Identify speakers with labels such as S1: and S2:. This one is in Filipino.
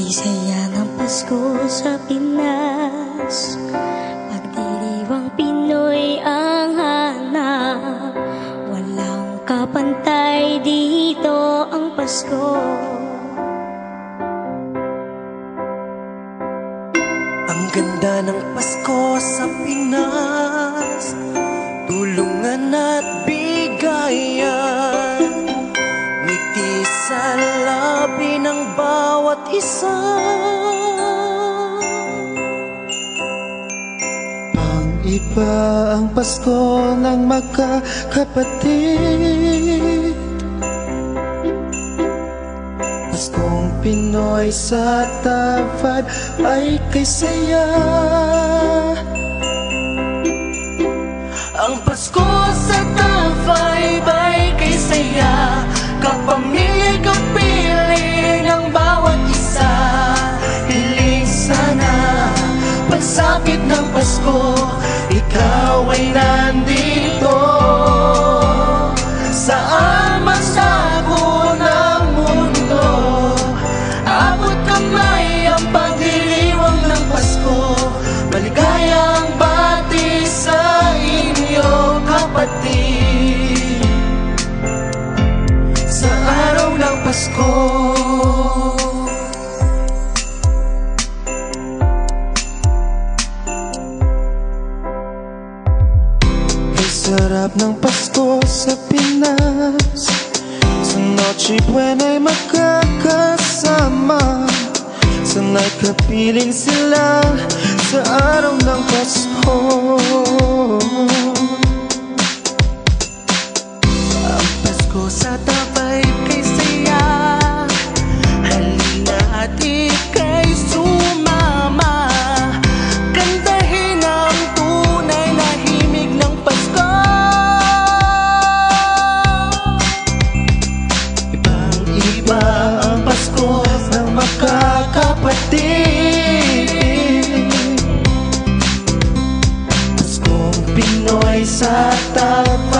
S1: Saya ng Pasko sa Pinas, pagdiriwang Pinoy ang hanap. Walang kapantay dito ang Pasko.
S2: Ang ganda ng Pasko sa Pinas, tulungan at bigayan, ngiti sa labi ng bawat isa.
S3: Pang-iba ang Pasko ng magkakapatid, Paskong Pinoy sa Tafad ay kay saya.
S2: Ang Pasko sa Tafad ay kay saya, kapamilya, kapiling ng bawat isa. Hiling sana pagsapit ng Pasko, ikaw ay nandito. Saan man sako ng mundo, abot kamay ang pagdiriwang ng Pasko. Maligayang bati sa inyo, kapatid, sa araw ng Pasko.
S3: Ang sarap ng Pasko sa Pinas, sa Noche Buena'y magkakasama, sana'y kapiling sila sa araw ng Pasko.
S2: Ang Pasko sa Tafad kay saya, halina at ika'y sumama, kantahin ang tunay na himig ng Pasko. Ibang-iba ang Pasko ng magkakapatid, Paskong Pinoy sa Tafad